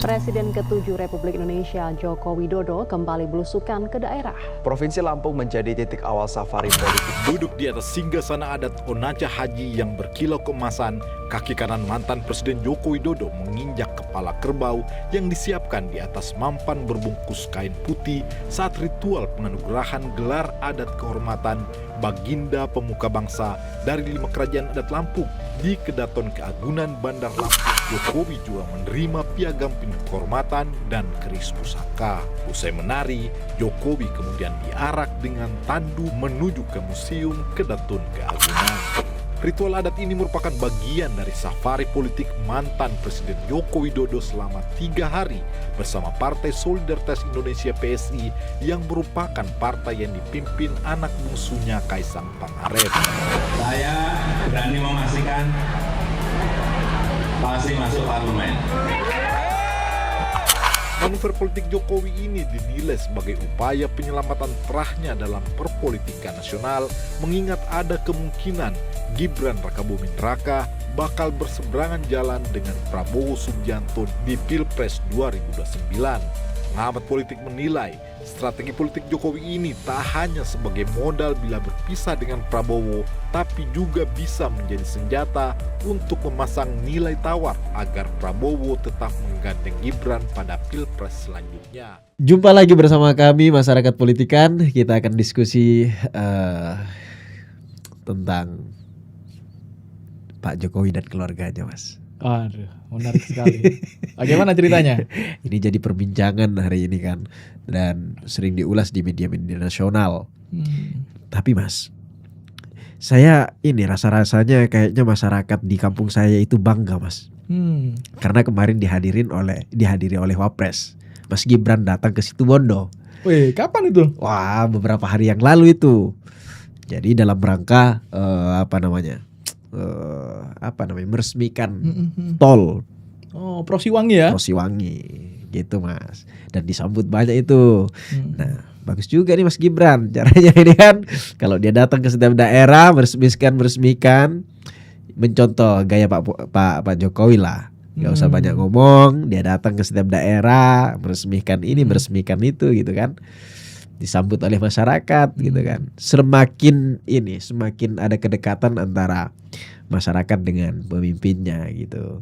Presiden ke-7 Republik Indonesia Joko Widodo kembali belusukan ke daerah. Provinsi Lampung menjadi titik awal safari politik. Duduk di atas singgasana adat Onaca Haji yang berkilau keemasan, kaki kanan mantan Presiden Joko Widodo menginjak kepala kerbau yang disiapkan di atas mampan berbungkus kain putih saat ritual penganugerahan gelar adat kehormatan Baginda Pemuka Bangsa dari 5 kerajaan adat Lampung di Kedaton Keagungan Bandar Lampung. Jokowi juga menerima piagam kehormatan dan keris pusaka. Usai menari, Jokowi kemudian diarak dengan tandu menuju ke Museum Kedaton Keagungan. Ritual adat ini merupakan bagian dari safari politik mantan Presiden Joko Widodo selama 3 hari bersama Partai Solidaritas Indonesia PSI yang merupakan partai yang dipimpin anak bungsunya Kaisang Pangarep. Saya berani memastikan pasti masuk parlemen. Manuver politik Jokowi ini dinilai sebagai upaya penyelamatan terahnya dalam perpolitikan nasional, mengingat ada kemungkinan Gibran Rakabuming Raka bakal berseberangan jalan dengan Prabowo Subianto di Pilpres 2029. Pengamat politik menilai strategi politik Jokowi ini tak hanya sebagai modal bila berpisah dengan Prabowo, tapi juga bisa menjadi senjata untuk memasang nilai tawar agar Prabowo tetap menggandeng Gibran pada Pilpres selanjutnya. Jumpa lagi bersama kami Masyarakat Politikan. Kita akan diskusi tentang Pak Jokowi dan keluarganya, Mas. Aduh, menarik sekali. Bagaimana ceritanya? Ini jadi perbincangan hari ini kan, dan sering diulas di media-media nasional. Tapi Mas, saya ini rasa-rasanya kayaknya masyarakat di kampung saya itu bangga, Mas. Karena kemarin dihadiri oleh Wapres, Mas Gibran datang ke Situbondo. Wih, kapan itu? Wah, beberapa hari yang lalu itu. Jadi dalam rangka meresmikan tol. Oh, Prosiwangi ya? Prosiwangi gitu, Mas. Dan disambut banyak itu. Nah, bagus juga nih Mas Gibran. Caranya ini kan kalau dia datang ke setiap daerah meresmikan mencontoh gaya Pak Jokowi lah. Gak usah banyak ngomong, dia datang ke setiap daerah meresmikan ini, meresmikan itu gitu kan. Disambut oleh masyarakat gitu kan. Semakin ada kedekatan antara masyarakat dengan pemimpinnya gitu.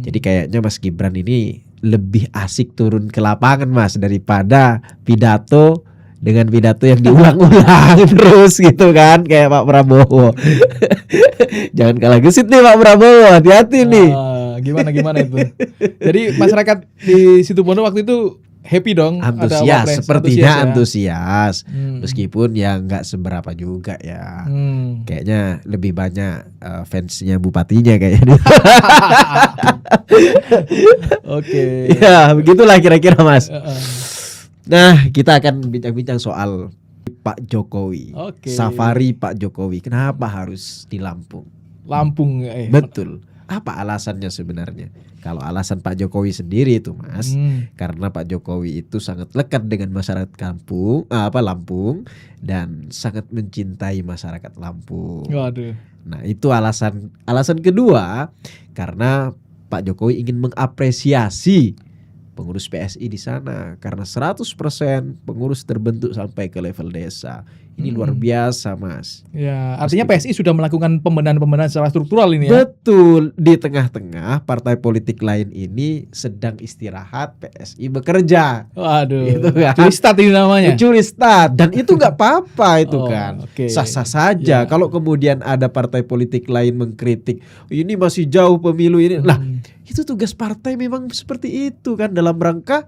Jadi kayaknya Mas Gibran ini lebih asik turun ke lapangan, Mas, daripada pidato dengan pidato yang diulang-ulang terus gitu kan, kayak Pak Prabowo. Jangan kalah gesit nih Pak Prabowo, hati-hati nih. Gimana itu? Jadi masyarakat di Situbondo waktu itu happy dong, antusias, sepertinya antusias. Meskipun ya nggak seberapa juga ya. Kayaknya lebih banyak fansnya bupatinya kayaknya. Oke. Ya begitulah kira-kira, Mas. Nah, kita akan bincang-bincang soal Pak Jokowi. Safari Pak Jokowi. Kenapa harus di Lampung? Lampung. Betul. Apa alasannya sebenarnya? Kalau alasan Pak Jokowi sendiri itu, Mas, karena Pak Jokowi itu sangat lekat dengan masyarakat Lampung dan sangat mencintai masyarakat Lampung. Waduh. Nah, itu alasan kedua, karena Pak Jokowi ingin mengapresiasi pengurus PSI di sana karena 100% pengurus terbentuk sampai ke level desa. Ini luar biasa, Mas. Ya, artinya PSI sudah melakukan pembenahan secara struktural ini ya. Betul, di tengah-tengah partai politik lain ini sedang istirahat, PSI bekerja. Waduh. Gitu kan? Curi start ini namanya. Curi start, dan itu nggak apa-apa itu kan. Sah-sah saja. Ya. Kalau kemudian ada partai politik lain mengkritik, ini masih jauh pemilu ini. Lah, itu tugas partai memang seperti itu kan, dalam rangka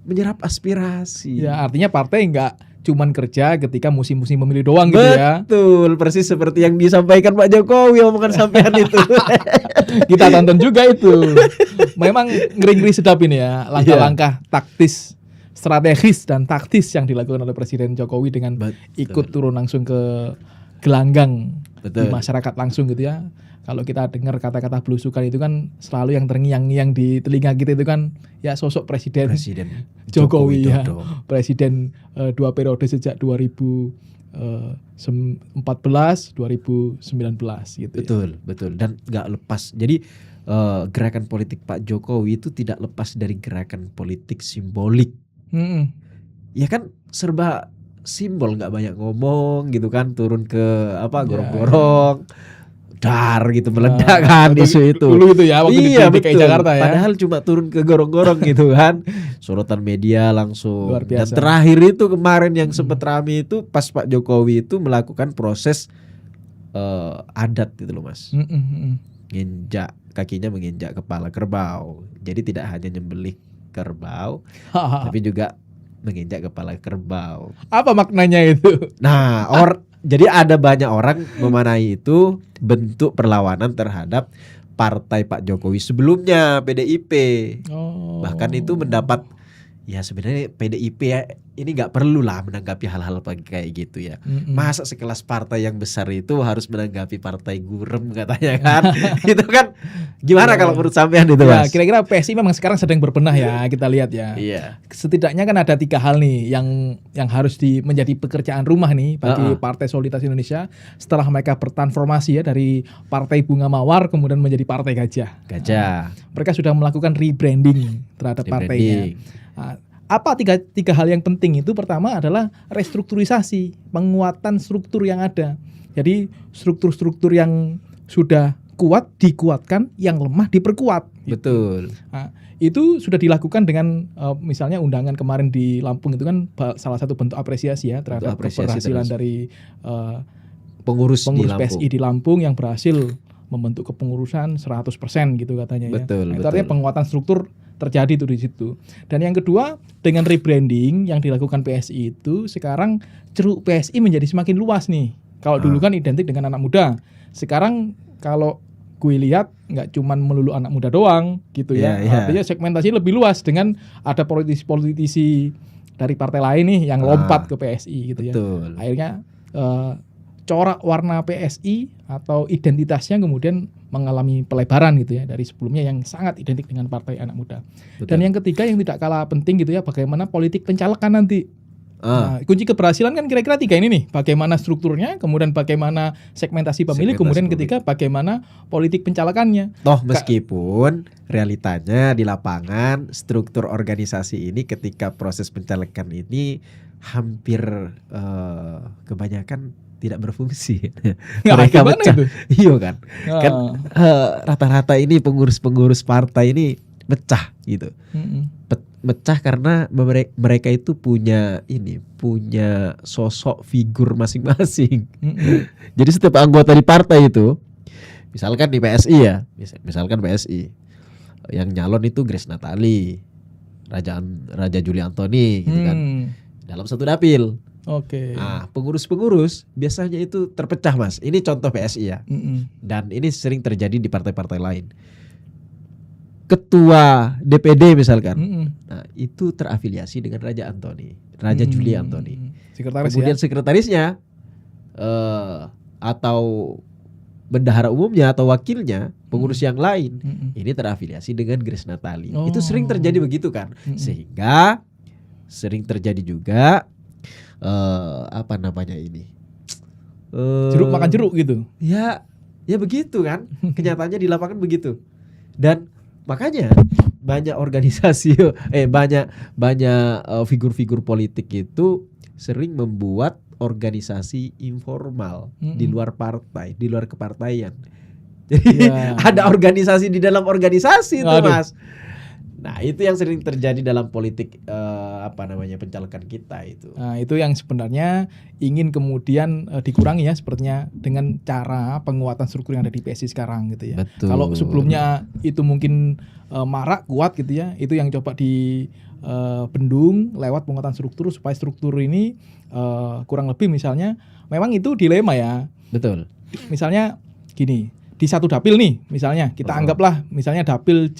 menyerap aspirasi. Ya, artinya partai nggak cuman kerja ketika musim-musim pemilu doang gitu ya. Betul, persis seperti yang disampaikan Pak Jokowi omongan sampean itu. Kita tonton juga itu. Memang ngeri-ngeri sedap ini ya, langkah-langkah taktis, strategis dan taktis yang dilakukan oleh Presiden Jokowi dengan ikut turun langsung ke gelanggang di masyarakat langsung gitu ya. Kalau kita dengar kata-kata belusukan itu kan selalu yang terngiang-ngiang di telinga kita itu kan ya sosok Presiden Jokowi ya. Presiden 2 periode sejak 2014 2019 gitu. Betul. Dan nggak lepas. Jadi gerakan politik Pak Jokowi itu tidak lepas dari gerakan politik simbolik. Ya kan serba simbol, nggak banyak ngomong gitu kan, turun ke gorong-gorong. Dar gitu meledak kan isu itu. Dulu itu ya waktu di DKI betul. Jakarta ya. Padahal cuma turun ke gorong-gorong gitu kan. Sorotan media langsung. Luar biasa. Dan terakhir itu kemarin yang sempat rame itu pas Pak Jokowi itu melakukan proses adat gitu loh Mas. Nginjak kakinya, menginjak kepala kerbau. Jadi tidak hanya nyembelih kerbau tapi juga menginjak kepala kerbau. Apa maknanya itu? Nah, jadi ada banyak orang memaknai itu bentuk perlawanan terhadap partai Pak Jokowi sebelumnya, PDIP. Bahkan itu mendapat, ya sebenarnya PDIP ya ini nggak perlu lah menanggapi hal-hal kayak gitu ya. Masa sekelas partai yang besar itu harus menanggapi partai gurem katanya kan. Itu kan gimana kalau menurut sampean itu ya, Mas? Kira-kira PSI memang sekarang sedang berbenah ya, kita lihat ya. Iya. Setidaknya kan ada 3 hal nih yang harus menjadi pekerjaan rumah nih bagi Partai Solidaritas Indonesia setelah mereka bertransformasi ya dari Partai Bunga Mawar kemudian menjadi Partai Gajah. Mereka sudah melakukan rebranding terhadap partainya. Apa tiga hal yang penting itu? Pertama adalah restrukturisasi, penguatan struktur yang ada. Jadi struktur-struktur yang sudah kuat dikuatkan, yang lemah diperkuat. Betul. Nah, itu sudah dilakukan dengan misalnya undangan kemarin di Lampung itu kan salah satu bentuk apresiasi ya terhadap keberhasilan dari pengurus di PSI di Lampung yang berhasil membentuk kepengurusan 100% gitu katanya. Betul, ya. Itu artinya penguatan struktur terjadi tuh di situ. Dan yang kedua, dengan rebranding yang dilakukan PSI itu sekarang ceruk PSI menjadi semakin luas nih. Kalau dulu kan identik dengan anak muda. Sekarang kalau gue lihat nggak cuman melulu anak muda doang gitu ya. Artinya segmentasi lebih luas dengan ada politisi-politisi dari partai lain nih yang lompat ke PSI gitu ya. Akhirnya corak warna PSI atau identitasnya kemudian mengalami pelebaran gitu ya dari sebelumnya yang sangat identik dengan partai anak muda. Dan yang ketiga yang tidak kalah penting gitu ya, bagaimana politik pencalekan nanti. Nah, kunci keberhasilan kan kira-kira 3 ini nih, bagaimana strukturnya, kemudian bagaimana segmentasi pemilih, kemudian ketiga bagaimana politik pencalekannya. Toh meskipun realitanya di lapangan struktur organisasi ini ketika proses pencalekan ini hampir kebanyakan tidak berfungsi. Mereka pecah. Iya kan. Kan rata-rata ini pengurus-pengurus partai ini pecah gitu. Pecah karena mereka itu punya sosok figur masing-masing. Jadi setiap anggota di partai itu, misalkan di PSI ya, misalkan PSI yang nyalon itu Grace Natali, Raja Juli Antoni gitu kan. Dalam satu dapil. Nah, pengurus-pengurus biasanya itu terpecah Mas. Ini contoh PSI ya. Dan ini sering terjadi di partai-partai lain. Ketua DPD misalkan, nah itu terafiliasi dengan Raja Antoni, Raja Juli Antoni. Kemudian sekretarisnya atau bendahara umumnya atau wakilnya pengurus yang lain ini terafiliasi dengan Grace Natali. Itu sering terjadi begitu kan, sehingga sering terjadi juga jeruk makan jeruk gitu. Ya begitu kan. Kenyataannya di lapangan begitu. Dan makanya banyak organisasi banyak figur-figur politik itu sering membuat organisasi informal di luar partai, di luar kepartaian. Jadi ada organisasi di dalam organisasi itu Mas. Nah, itu yang sering terjadi dalam politik pencalekan kita itu. Nah, itu yang sebenarnya ingin kemudian dikurangi ya sepertinya dengan cara penguatan struktur yang ada di PSI sekarang gitu ya. Betul. Kalau sebelumnya itu mungkin marak kuat gitu ya, itu yang coba di bendung lewat penguatan struktur supaya struktur ini kurang lebih misalnya memang itu dilema ya. Betul. Misalnya gini, di satu dapil nih misalnya kita anggaplah misalnya dapil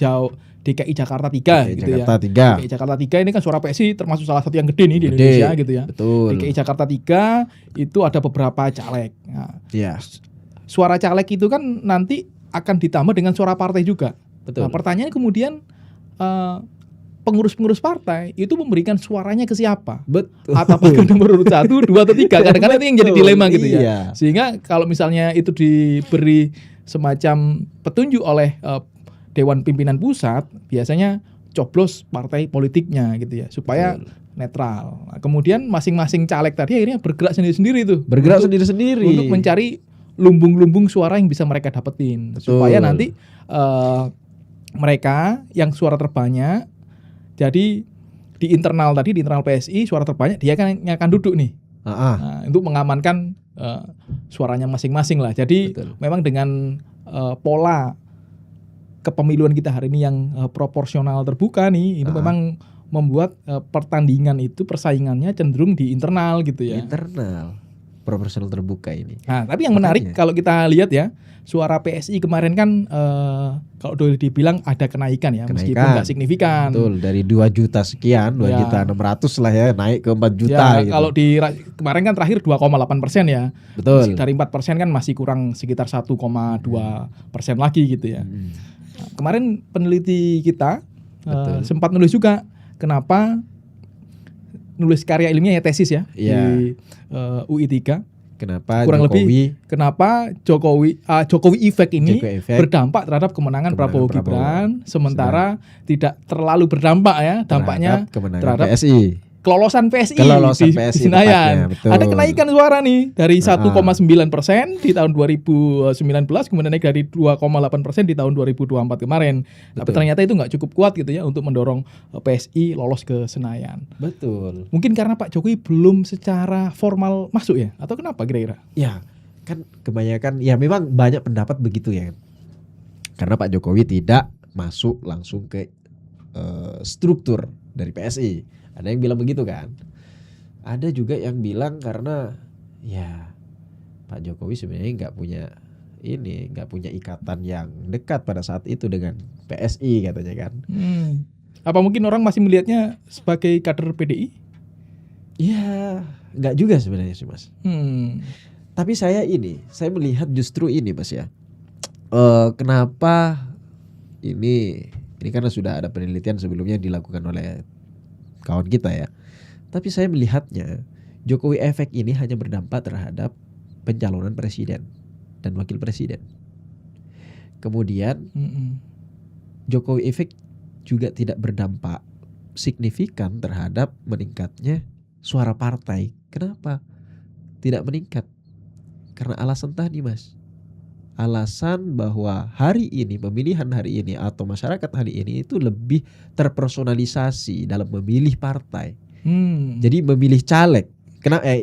DKI Jakarta 3 gitu Jakarta ya. 3. DKI Jakarta 3 ini kan suara PSI termasuk salah satu yang gede nih di Indonesia gitu ya. Betul. DKI Jakarta 3 itu ada beberapa caleg. Nah, suara caleg itu kan nanti akan ditambah dengan suara partai juga. Betul. Nah, pertanyaan kemudian pengurus-pengurus partai itu memberikan suaranya ke siapa? Betul. Apakah nomor urut 1, 2 atau 3? Kadang-kadang itu yang jadi dilema gitu ya. Iya. Sehingga kalau misalnya itu diberi semacam petunjuk oleh Dewan Pimpinan Pusat biasanya coblos partai politiknya gitu ya, supaya netral. Nah, kemudian masing-masing caleg tadi akhirnya bergerak sendiri-sendiri tuh. Bergerak untuk- sendiri-sendiri. Untuk mencari lumbung-lumbung suara yang bisa mereka dapetin. Betul. Supaya nanti mereka yang suara terbanyak, jadi di internal PSI suara terbanyak dia kan yang akan duduk nih. Nah, untuk mengamankan suaranya masing-masing lah. Jadi Betul. memang dengan pola kepemiluan kita hari ini yang proporsional terbuka nih, itu memang membuat pertandingan itu persaingannya cenderung di internal gitu ya. Internal proporsional terbuka ini. Nah, tapi yang menarik kalau kita lihat ya, suara PSI kemarin kan kalau boleh dibilang ada kenaikan ya, meskipun nggak signifikan. Betul, dari 2 juta sekian, 2.600.000 lah ya, naik ke 4 juta Ya, gitu. kalau kemarin kan terakhir 2,8% ya. Betul. Dari 4% kan masih kurang sekitar 1,2% lagi gitu ya. Nah, kemarin peneliti kita sempat nulis juga kenapa nulis karya ilmiah ya, tesis ya, di UI 3. Kenapa Kurang Jokowi lebih kenapa Jokowi effect ini Jokowi effect berdampak terhadap kemenangan Prabowo Gibran, sementara tidak terlalu berdampak ya dampaknya kemenangan terhadap PSI. kelolosan PSI Kelolosan di PSI Senayan. tepatnya, betul. Ada kenaikan suara nih dari 1,9% di tahun 2019, kemudian naik dari 2,8% di tahun 2024 kemarin. Tapi ternyata itu nggak cukup kuat gitu ya untuk mendorong PSI lolos ke Senayan. Betul. Mungkin karena Pak Jokowi belum secara formal masuk ya, atau kenapa kira-kira? Ya, kan kebanyakan ya memang banyak pendapat begitu ya. Karena Pak Jokowi tidak masuk langsung ke struktur dari PSI. Ada yang bilang begitu kan. Ada juga yang bilang karena ya Pak Jokowi sebenarnya nggak punya ikatan yang dekat pada saat itu dengan PSI katanya kan. Apa mungkin orang masih melihatnya sebagai kader PDI? Ya nggak juga sebenarnya sih Mas. Tapi saya melihat justru ini Mas ya. Kenapa ini karena sudah ada penelitian sebelumnya dilakukan oleh kawan kita ya. Tapi saya melihatnya Jokowi efek ini hanya berdampak terhadap pencalonan presiden dan wakil presiden. Kemudian Jokowi efek juga tidak berdampak signifikan terhadap meningkatnya suara partai. Kenapa tidak meningkat? Karena alasan tadi Mas. Alasan bahwa pemilihan hari ini atau masyarakat hari ini itu lebih terpersonalisasi dalam memilih partai. Jadi memilih caleg.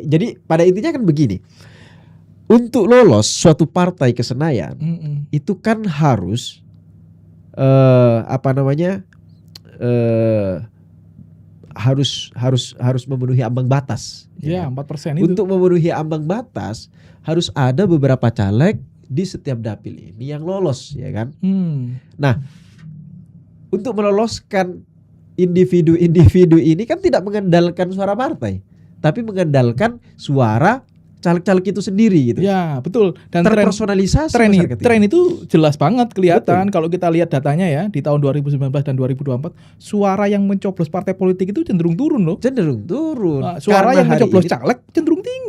Jadi pada intinya kan begini. Untuk lolos suatu partai ke Senayan itu kan harus harus memenuhi ambang batas. Ya, 4% itu. Untuk memenuhi ambang batas harus ada beberapa caleg di setiap dapil ini yang lolos ya kan. Nah, untuk meloloskan individu-individu ini kan tidak mengandalkan suara partai, tapi mengandalkan suara caleg-caleg itu sendiri gitu. Ya, betul. Dan terpersonalisasi tren itu jelas banget kelihatan. Kalau kita lihat datanya ya di tahun 2019 dan 2024, suara yang mencoblos partai politik itu cenderung turun loh. Cenderung turun. Suara Karena yang mencoblos hari ini caleg cenderung tinggi.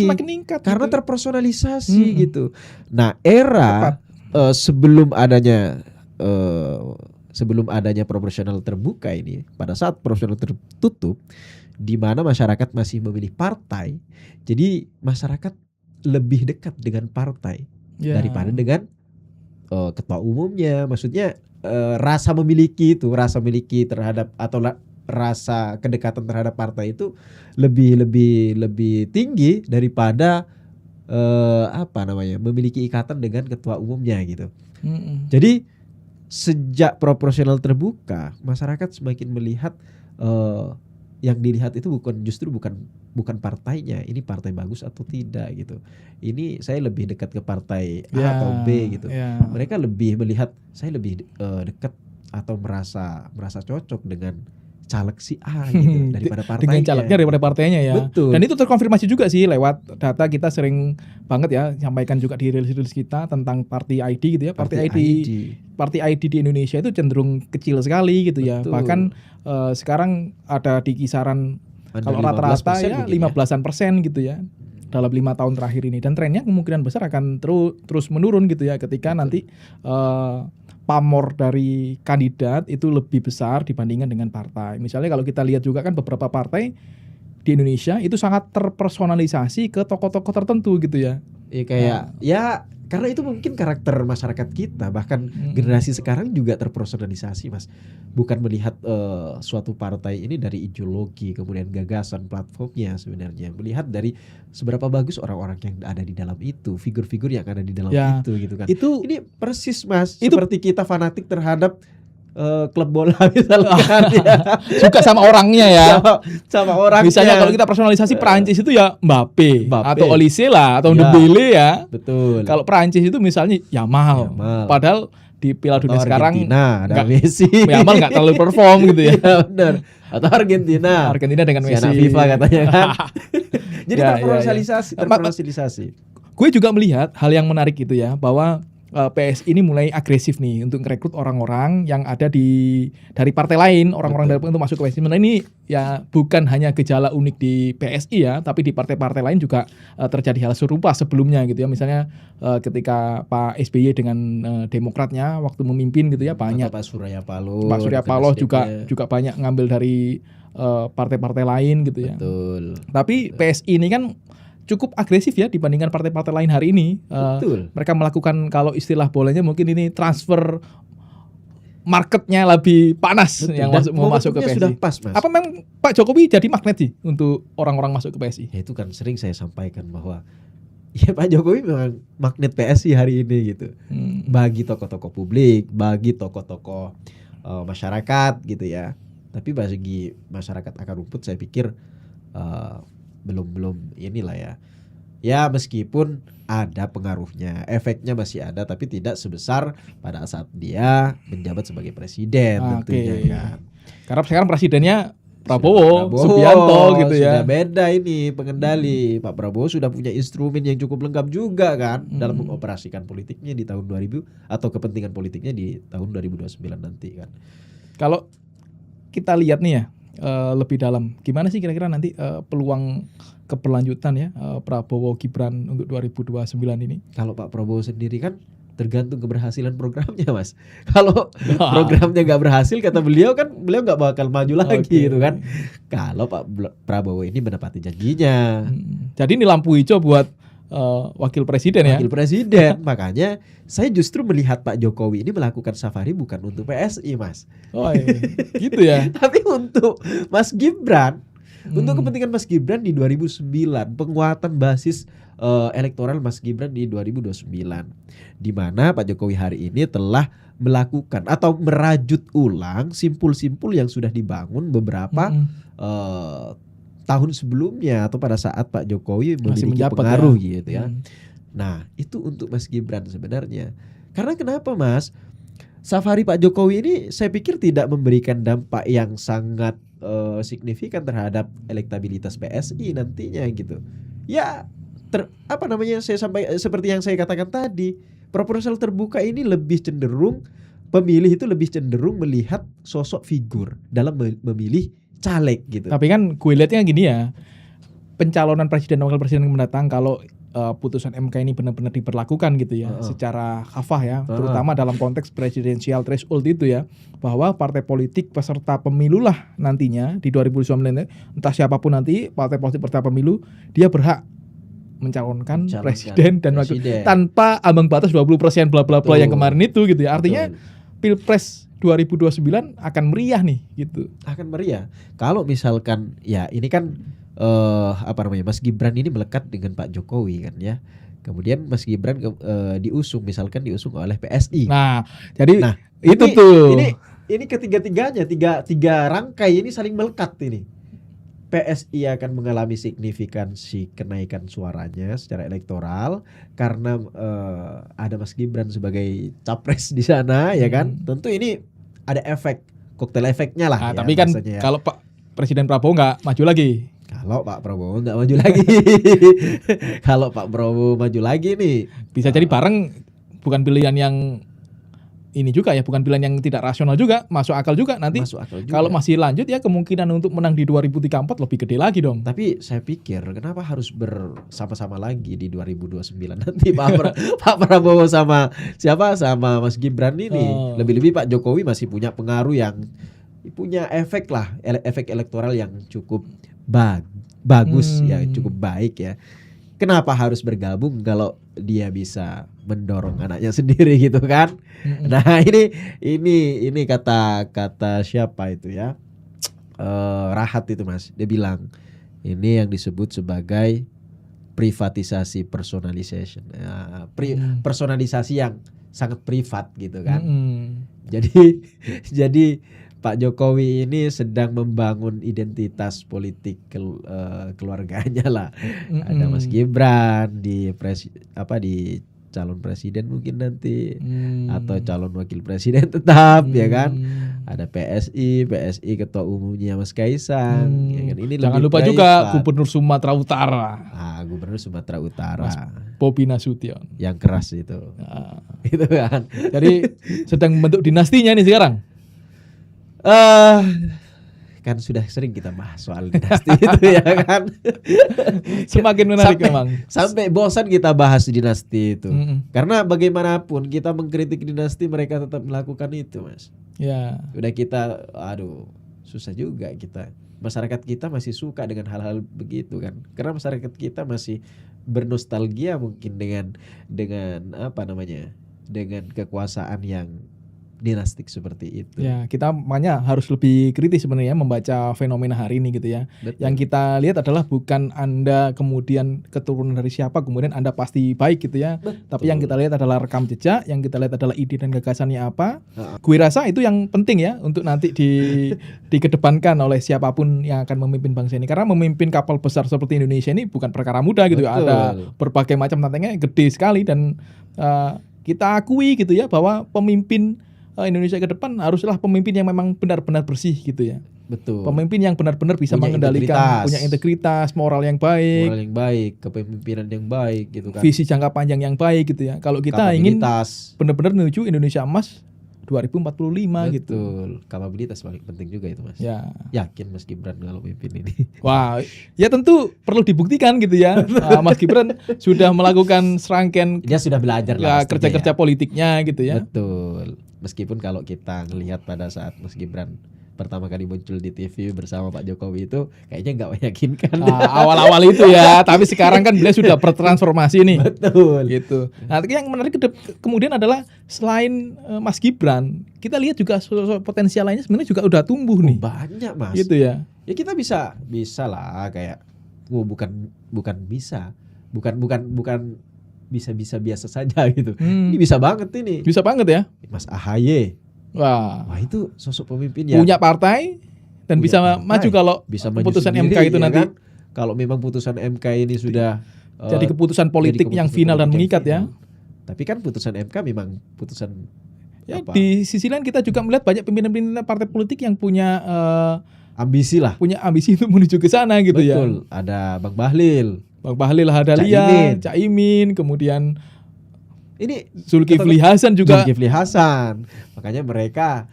Semakin meningkat. Karena gitu. terpersonalisasi gitu. Nah, era sebelum adanya proporsional terbuka ini, pada saat proporsional tertutup, di mana masyarakat masih memilih partai, jadi masyarakat lebih dekat dengan partai daripada dengan ketua umumnya. Maksudnya rasa memiliki terhadap atau rasa kedekatan terhadap partai itu lebih tinggi daripada memiliki ikatan dengan ketua umumnya gitu. Jadi sejak proporsional terbuka, masyarakat semakin melihat yang dilihat itu bukan partainya, ini partai bagus atau tidak gitu. Ini saya lebih dekat ke partai A atau B gitu. Mereka lebih melihat saya lebih dekat atau merasa cocok dengan caleg si A gitu daripada partainya. Dengan calegnya daripada partainya ya. Betul. Dan itu terkonfirmasi juga sih lewat data kita sering banget ya sampaikan juga di rilis kita tentang Party ID gitu ya. Party ID di Indonesia itu cenderung kecil sekali gitu ya. Betul. Bahkan sekarang ada di kisaran kalau rata-rata ya 15% gitu ya. dalam 5 tahun terakhir ini, dan trennya kemungkinan besar akan terus menurun gitu ya ketika nanti pamor dari kandidat itu lebih besar dibandingkan dengan partai. Misalnya kalau kita lihat juga kan beberapa partai di Indonesia itu sangat terpersonalisasi ke tokoh-tokoh tertentu gitu ya. Ya kayak ya karena itu mungkin karakter masyarakat kita, bahkan generasi sekarang juga terpersonalisasi, Mas. Bukan melihat suatu partai ini dari ideologi, kemudian gagasan, platformnya sebenarnya. Melihat dari seberapa bagus orang-orang yang ada di dalam itu, figur-figur yang ada di dalam itu gitu kan. Ini persis, Mas, seperti kita fanatik terhadap klub bola misalkan ya. Suka sama orangnya ya. sama orangnya. Misalnya kalau kita personalisasi Prancis itu ya Mbappe. Atau Olise lah atau Dembele ya. Betul. Kalau Prancis itu misalnya Yamal. Padahal di Piala Dunia sekarang ada Messi. Yamal nggak terlalu perform gitu ya. Ya benar. Atau Argentina dengan Messi. Anak FIFA katanya kan. Jadi terpersonalisasi. Gue juga melihat hal yang menarik itu ya, bahwa PSI ini mulai agresif nih untuk merekrut orang-orang yang ada dari partai lain, orang-orang dari untuk masuk ke PSI. Nah ini ya bukan hanya gejala unik di PSI ya, tapi di partai-partai lain juga terjadi hal serupa sebelumnya gitu ya. Misalnya ketika Pak SBY dengan Demokratnya waktu memimpin gitu ya, banyak Pak Surya Paloh juga banyak ngambil dari partai-partai lain gitu ya. Betul. Tapi PSI ini kan cukup agresif ya dibandingkan partai-partai lain hari ini. Betul. Mereka melakukan, kalau istilah bolanya mungkin ini transfer marketnya lebih panas. Betul. Yang mau masuk ke PSI. Sudah pas, Mas. Apa memang Pak Jokowi jadi magnet sih untuk orang-orang masuk ke PSI? Ya itu kan sering saya sampaikan bahwa ya Pak Jokowi memang magnet PSI hari ini gitu. Bagi tokoh-tokoh publik, bagi tokoh-tokoh masyarakat gitu ya. Tapi bagi masyarakat akar rumput saya pikir belum inilah ya. Ya meskipun ada pengaruhnya, efeknya masih ada, tapi tidak sebesar pada saat dia menjabat sebagai presiden tentunya kan. Karena sekarang presidennya Prabowo Subianto gitu ya. Sudah beda ini pengendali. Pak Prabowo sudah punya instrumen yang cukup lengkap juga kan dalam mengoperasikan politiknya di tahun 2000 atau kepentingan politiknya di tahun 2029 nanti kan. Kalau kita lihat nih ya lebih dalam, gimana sih kira-kira nanti peluang keberlanjutan ya Prabowo Gibran untuk 2029 ini? Kalau Pak Prabowo sendiri kan tergantung keberhasilan programnya, Mas. Kalau programnya nggak berhasil, kata beliau kan beliau nggak bakal maju lagi gitu kan. Kalau Pak Prabowo ini menepati janjinya. Jadi ini lampu hijau buat wakil presiden ya. Wakil presiden. Makanya saya justru melihat Pak Jokowi ini melakukan safari bukan untuk PSI, Mas. Oh iya. Gitu ya. Tapi untuk Mas Gibran. Untuk kepentingan Mas Gibran di 2009, penguatan basis elektoral Mas Gibran di 2029, di mana Pak Jokowi hari ini telah melakukan atau merajut ulang simpul-simpul yang sudah dibangun beberapa tahun sebelumnya atau pada saat Pak Jokowi memiliki pengaruh ya. Gitu ya. Nah itu untuk Mas Gibran sebenarnya. Karena kenapa, Mas? Safari Pak Jokowi ini saya pikir tidak memberikan dampak yang sangat signifikan terhadap elektabilitas PSI nantinya gitu. Ya saya seperti yang saya katakan tadi, proporsional terbuka ini lebih cenderung pemilih itu lebih cenderung melihat sosok figur dalam memilih caleg gitu. Tapi kan gue lihatnya gini ya, pencalonan presiden dan wakil presiden yang mendatang kalau putusan MK ini benar-benar diberlakukan gitu ya, secara kafah ya, terutama dalam konteks presidensial threshold itu ya, bahwa partai politik peserta pemilu lah nantinya di 2029, entah siapapun nanti partai politik peserta pemilu, dia berhak mencalonkan presiden dan wakil tanpa ambang batas 20% bla bla bla yang kemarin itu gitu ya. Artinya Pilpres 2029 akan meriah nih gitu. Akan meriah. Kalau misalkan ya ini kan Mas Gibran ini melekat dengan Pak Jokowi kan ya. Kemudian Mas Gibran diusung oleh PSI. Nah, jadi itu tuh. Ini ketiga-tiganya tiga rangkai ini saling melekat ini. PSI akan mengalami signifikansi kenaikan suaranya secara elektoral karena ada Mas Gibran sebagai capres di sana ya kan. Tentu ini ada efek koktail efeknya lah. Tapi kan kalau Pak Presiden Prabowo nggak maju lagi. Kalau Pak Prabowo nggak maju lagi, kalau Pak Prabowo maju lagi nih, bisa jadi bareng, bukan pilihan yang ini juga ya, bukan pilihan yang tidak rasional juga, masuk akal juga nanti. Masuk akal juga. Kalau masih lanjut ya kemungkinan untuk menang di 2034 lebih gede lagi dong. Tapi saya pikir kenapa harus bersama-sama lagi di 2029 nanti Pak Prabowo sama siapa sama Mas Gibran ini. Lebih-lebih Pak Jokowi masih punya pengaruh yang punya efek lah, efek elektoral yang cukup bagus ya, cukup baik ya. Kenapa harus bergabung kalau dia bisa mendorong anaknya sendiri gitu kan? Nah ini kata siapa itu ya? Rahat itu Mas. Dia bilang ini yang disebut sebagai privatisasi personalization. Personalisasi yang sangat privat gitu kan. Jadi Pak Jokowi ini sedang membangun identitas politik keluarganya lah. Ada Mas Gibran di calon presiden mungkin nanti, atau calon wakil presiden tetap ya kan. Ada PSI ketua umumnya Mas Kaisang. Ya kan? Ini jangan lupa juga Gubernur Sumatera Utara. Gubernur Sumatera Utara. Mas Bobi Nasution. Yang keras itu. Itu kan. Jadi sedang membentuk dinastinya nih sekarang. Kan sudah sering kita bahas soal dinasti itu ya kan. Semakin menarik memang. Sampai bosan kita bahas dinasti itu. Karena bagaimanapun kita mengkritik dinasti, mereka tetap melakukan itu Mas. Ya. Udah kita susah juga kita. Masyarakat kita masih suka dengan hal-hal begitu kan. Karena masyarakat kita masih bernostalgia mungkin dengan apa namanya? Dengan kekuasaan yang dinastik seperti itu. Ya, kita makanya harus lebih kritis sebenarnya membaca fenomena hari ini gitu ya. Betul. Yang kita lihat adalah bukan Anda kemudian keturunan dari siapa kemudian Anda pasti baik gitu ya. Betul. Tapi yang kita lihat adalah rekam jejak, yang kita lihat adalah ide dan gagasannya apa. Gue rasa itu yang penting ya untuk nanti dikedepankan oleh siapapun yang akan memimpin bangsa ini. Karena memimpin kapal besar seperti Indonesia ini bukan perkara mudah gitu. Betul. Ada berbagai macam tantangannya gede sekali dan kita akui gitu ya bahwa pemimpin Indonesia ke depan haruslah pemimpin yang memang benar-benar bersih gitu ya. Betul. Pemimpin yang benar-benar bisa Punya mengendalikan, punya integritas, moral yang baik, kepemimpinan yang baik gitu kan. visi jangka panjang yang baik gitu ya. Kalau kita ingin benar-benar menuju Indonesia emas 2045 gitu. Betul. Kapabilitas paling penting juga itu Mas. Ya. Yakin Mas Gibran kalau mimpin ini. Wah, ya tentu perlu dibuktikan gitu ya. Mas Gibran sudah melakukan serangkaian Dia sudah belajar lah kerja-kerja politiknya gitu ya. Betul. Meskipun kalau kita ngelihat pada saat Mas Gibran pertama kali muncul di TV bersama Pak Jokowi itu kayaknya nggak meyakinkan. Awal-awal itu ya, tapi sekarang kan beliau sudah bertransformasi nih. Betul. Gitu. Nah, yang menarik kemudian adalah selain Mas Gibran, kita lihat juga sosok potensial lainnya sebenarnya juga udah tumbuh nih. Banyak Mas. Gitu ya. Ya kita bisa lah kayak bukan bisa biasa saja gitu. Ini bisa banget ini. Bisa banget ya. Mas AHY. Wah, itu sosok pemimpin yang punya partai dan bisa maju kalau bisa keputusan maju sendiri, MK itu ya nanti. Kan? Kalau memang putusan MK ini sudah jadi keputusan politik yang final dan mengikat ya. Tapi kan putusan MK memang putusan ya, di sisi lain kita juga melihat banyak pimpinan-pimpinan partai politik yang punya ambisi lah. Punya ambisi untuk menuju ke sana gitu. Betul. Ya. Betul. Ada Bang Bahlil, Hadalia, Caimin, kemudian ini Zulkifli Hasan juga. Zulkifli Hasan. Makanya mereka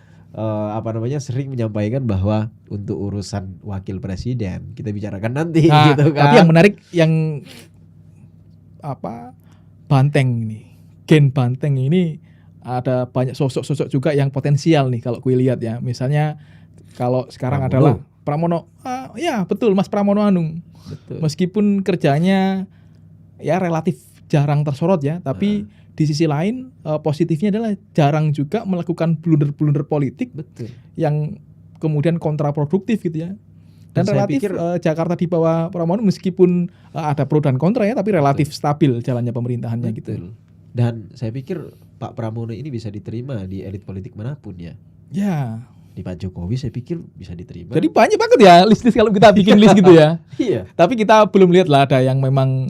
sering menyampaikan bahwa untuk urusan wakil presiden kita bicarakan nanti gitu kan. Tapi yang menarik yang Banteng ini. Gen Banteng ini ada banyak sosok-sosok juga yang potensial nih kalau gue lihat ya. Misalnya kalau sekarang adalah Pramono. Ya betul Mas Pramono Anung. Betul. Meskipun kerjanya ya relatif jarang tersorot ya, tapi di sisi lain positifnya adalah jarang juga melakukan blunder-blunder politik. Betul. Yang kemudian kontraproduktif gitu ya. Dan relatif pikir, Jakarta di bawah Pramono meskipun ada pro dan kontra ya, tapi relatif stabil jalannya pemerintahannya. Betul. Gitu. Dan saya pikir Pak Pramono ini bisa diterima di elit politik manapun ya. Ya. Di Pak Jokowi saya pikir bisa diterima. Jadi banyak banget ya list-list kalau kita bikin list gitu ya. Iya. Tapi kita belum lihat lah ada yang memang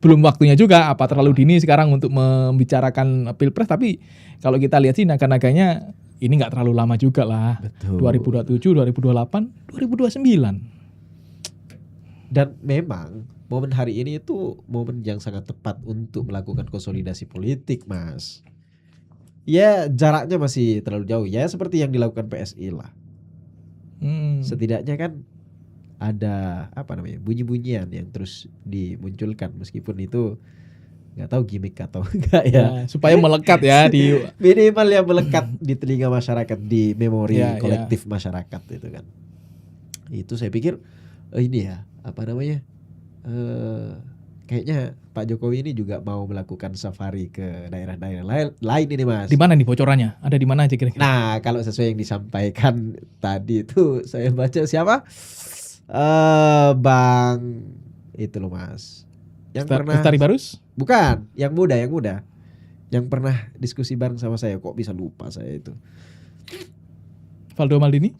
belum waktunya juga, apa terlalu dini sekarang untuk membicarakan Pilpres. Tapi kalau kita lihat sih naga-naganya ini nggak terlalu lama juga lah. Betul. 2027, 2028, 2029. Dan memang momen hari ini itu momen yang sangat tepat untuk melakukan konsolidasi politik, Mas. ya jaraknya masih terlalu jauh ya, seperti yang dilakukan PSI lah. Setidaknya kan ada bunyi-bunyian yang terus dimunculkan meskipun itu nggak tahu gimmick atau enggak ya. Supaya melekat ya di minimal yang melekat di telinga masyarakat, di memori kolektif masyarakat itu kan. Itu saya pikir ini ya kayaknya Pak Jokowi ini juga mau melakukan safari ke daerah-daerah lain ini Mas. Di mana nih bocorannya? Ada di mana aja kira-kira? Nah, kalau sesuai yang disampaikan tadi itu saya baca siapa? Bang itu loh Mas. Yang pernah Lestari Barus? Bukan, yang muda. Yang pernah diskusi bareng sama saya, kok bisa lupa saya itu. Valdo Maldini?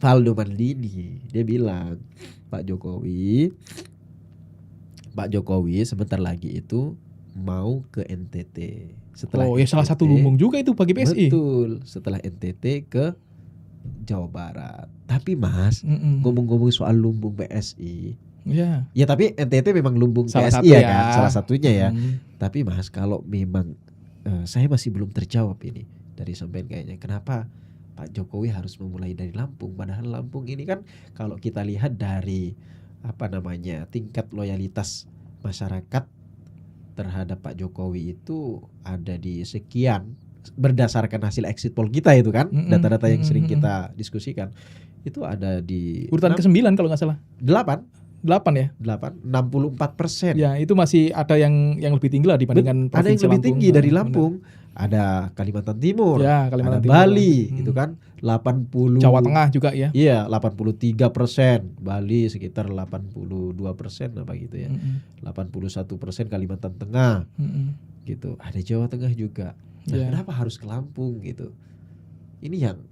Dia bilang Pak Jokowi sebentar lagi itu mau ke NTT. Setelah salah satu lumbung juga itu bagi PSI. Betul, setelah NTT ke Jawa Barat. Tapi Mas, ngomong-ngomong soal lumbung PSI, ya tapi NTT memang lumbung PSI ya kan, salah satunya ya. Tapi Mas, kalau memang saya masih belum terjawab ini dari sampean kayaknya, kenapa Pak Jokowi harus memulai dari Lampung? Padahal Lampung ini kan kalau kita lihat dari tingkat loyalitas masyarakat terhadap Pak Jokowi itu ada di sekian, berdasarkan hasil exit poll kita itu kan, data-data yang sering kita diskusikan itu ada di urutan ke-9 kalau nggak salah. 8 ya? 64%. Ya, itu masih ada yang lebih tinggi lah dibandingkan ada yang lebih tinggi dari Lampung. Ada Kalimantan Timur, ada Bali gitu kan, 80. Jawa Tengah juga ya. Iya, 83%, Bali sekitar 82% apa gitu ya. 81% Kalimantan Tengah. Gitu. Ada Jawa Tengah juga. Nah, kenapa harus ke Lampung gitu? Ini yang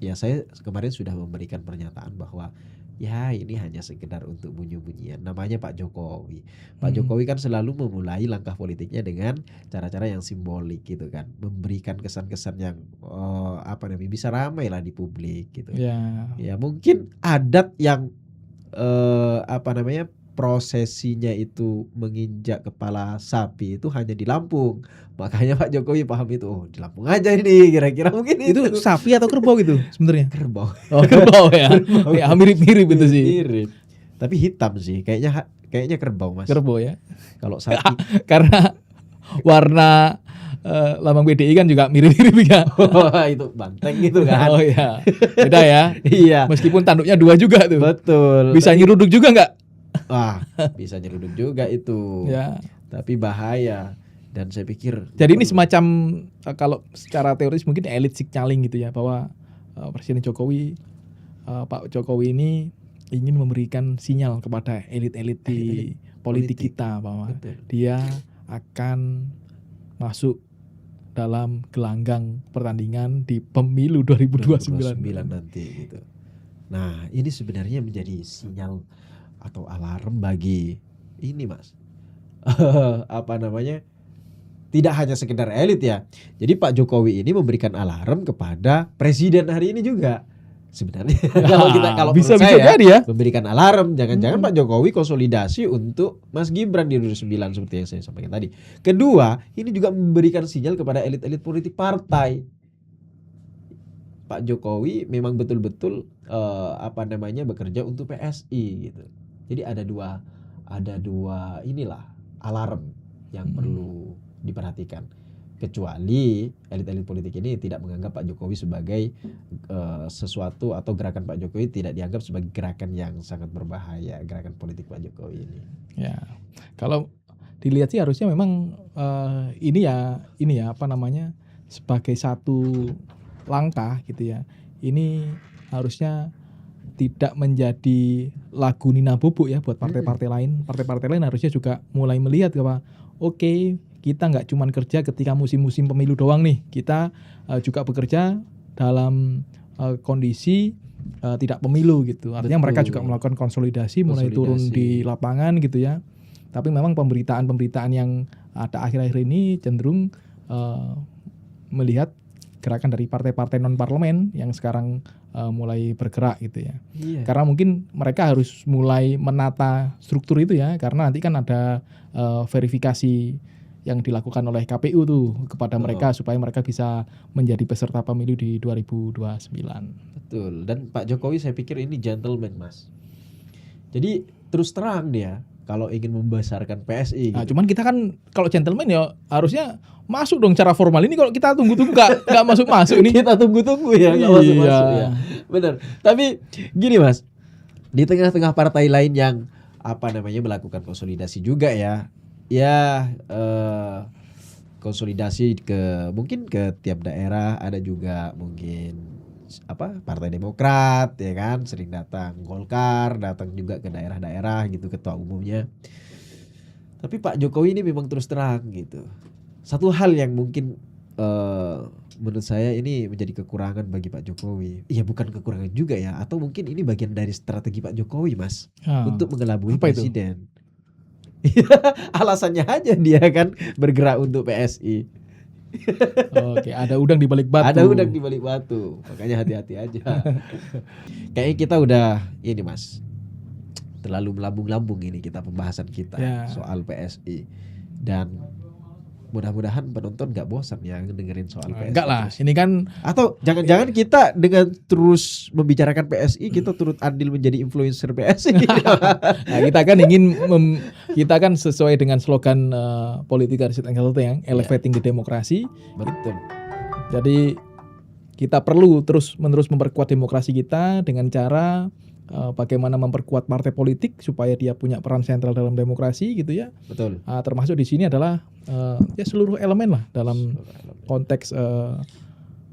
ya saya kemarin sudah memberikan pernyataan bahwa ya ini hanya sekedar untuk bunyi-bunyian. Namanya Pak Jokowi. Pak Jokowi kan selalu memulai langkah politiknya dengan cara-cara yang simbolik gitu kan. Memberikan kesan-kesan yang bisa ramai lah di publik gitu. Ya mungkin adat yang prosesinya itu menginjak kepala sapi itu hanya di Lampung. Makanya Pak Jokowi paham itu. Oh, di Lampung aja ini kira-kira mungkin itu sapi atau kerbau gitu sebenarnya? Kerbau. Oh, kerbau ya. Ya mirip-mirip itu sih. Mirip. Tapi hitam sih. Kayaknya kerbau Mas. Kerbau ya. Kalau sapi karena warna lambang PDI kan juga mirip-mirip ya. Itu banteng gitu kan. Oh iya. Beda ya. Iya. Meskipun tanduknya 2 juga tuh. Betul. Bisa nyeruduk juga enggak? Wah, bisa nyeruduk juga itu. Ya. Tapi bahaya. Dan saya pikir jadi ini semacam kalau secara teoris mungkin elit signaling gitu ya, bahwa Presiden Jokowi, Pak Jokowi ini ingin memberikan sinyal kepada elit-elit di politik kita bahwa dia akan masuk dalam gelanggang pertandingan di pemilu 2029 nanti gitu. Nah, ini sebenarnya menjadi sinyal atau alarm bagi ini Mas. Tidak hanya sekedar elit ya. Jadi Pak Jokowi ini memberikan alarm kepada presiden hari ini juga. Sebenarnya kalau bisa saya jadi ya memberikan alarm, jangan-jangan Pak Jokowi konsolidasi untuk Mas Gibran di 2009 seperti yang saya sampaikan tadi. Kedua, ini juga memberikan sinyal kepada elit-elit politik partai. Pak Jokowi memang betul-betul bekerja untuk PSI gitu. Jadi ada dua inilah alarm yang perlu diperhatikan. Kecuali elit-elit politik ini tidak menganggap Pak Jokowi sebagai sesuatu, atau gerakan Pak Jokowi tidak dianggap sebagai gerakan yang sangat berbahaya, gerakan politik Pak Jokowi ini. Ya, kalau dilihat sih harusnya memang ini ya sebagai satu langkah gitu ya. Ini harusnya tidak menjadi lagu Nina Bobo ya buat partai-partai lain. Partai-partai lain harusnya juga mulai melihat bahwa oke, kita nggak cuma kerja ketika musim-musim pemilu doang nih. Kita juga bekerja dalam kondisi tidak pemilu gitu. Artinya mereka juga melakukan konsolidasi, mulai turun di lapangan gitu ya. Tapi memang pemberitaan yang ada akhir-akhir ini cenderung melihat gerakan dari partai-partai non-parlemen yang sekarang mulai bergerak gitu ya. Karena mungkin mereka harus mulai menata struktur itu ya, karena nanti kan ada verifikasi yang dilakukan oleh KPU tuh kepada mereka supaya mereka bisa menjadi peserta pemilu di 2029. Betul. Dan Pak Jokowi saya pikir ini gentleman, Mas. Jadi terus terang dia kalau ingin membesarkan PSI. Nah, cuman kita kan kalau gentleman ya harusnya masuk dong cara formal. Ini kalau kita tunggu-tunggu nggak masuk-masuk ini. Kita tunggu-tunggu ya, nggak masuk-masuk ya. Benar. Tapi gini, Mas. Di tengah-tengah partai lain yang melakukan konsolidasi juga ya. Konsolidasi mungkin ke tiap daerah, ada juga mungkin Partai Demokrat ya kan, sering datang Golkar, datang juga ke daerah-daerah gitu ketua umumnya. Tapi Pak Jokowi ini memang terus terang gitu. Satu hal yang mungkin menurut saya ini menjadi kekurangan bagi Pak Jokowi. Iya, bukan kekurangan juga ya, atau mungkin ini bagian dari strategi Pak Jokowi, Mas, untuk mengelabui presiden. Alasannya aja dia kan bergerak untuk PSI. Oke, ada udang di balik batu. Ada udang di balik batu, makanya hati-hati aja. Kayaknya kita udah ini, Mas, terlalu melambung-lambung ini kita pembahasan kita soal PSI. Dan mudah-mudahan penonton gak bosan ya dengerin soal PSI. Enggak lah, ini kan. Atau jangan-jangan kita dengan terus membicarakan PSI kita turut andil menjadi influencer PSI. Nah, kita kan kita kan sesuai dengan slogan Politika Riset Angkatan yang elevating the demokrasi. Betul. Jadi kita perlu terus-menerus memperkuat demokrasi kita dengan cara bagaimana memperkuat partai politik supaya dia punya peran sentral dalam demokrasi gitu ya. Betul. Termasuk di sini adalah seluruh elemen lah dalam konteks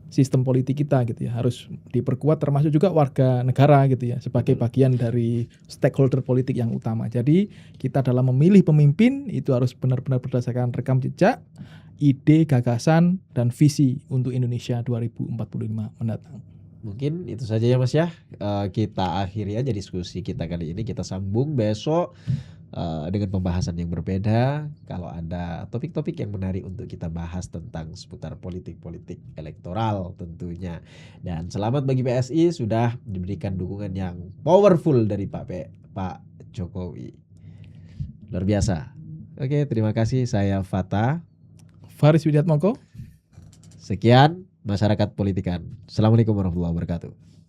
sistem politik kita gitu ya, harus diperkuat, termasuk juga warga negara gitu ya sebagai bagian dari stakeholder politik yang utama. Jadi kita dalam memilih pemimpin itu harus benar-benar berdasarkan rekam jejak, ide, gagasan, dan visi untuk Indonesia 2045 mendatang. Mungkin itu saja ya, Mas ya. Kita akhiri aja diskusi kita kali ini. Kita sambung besok dengan pembahasan yang berbeda. Kalau ada topik-topik yang menarik untuk kita bahas tentang seputar politik-politik elektoral tentunya. Dan selamat bagi PSI sudah diberikan dukungan yang powerful dari Pak Jokowi. Luar biasa. Oke, terima kasih. Saya Fata. Faris Widiatmoko. Sekian Masyarakat Politikan. Assalamualaikum warahmatullahi wabarakatuh.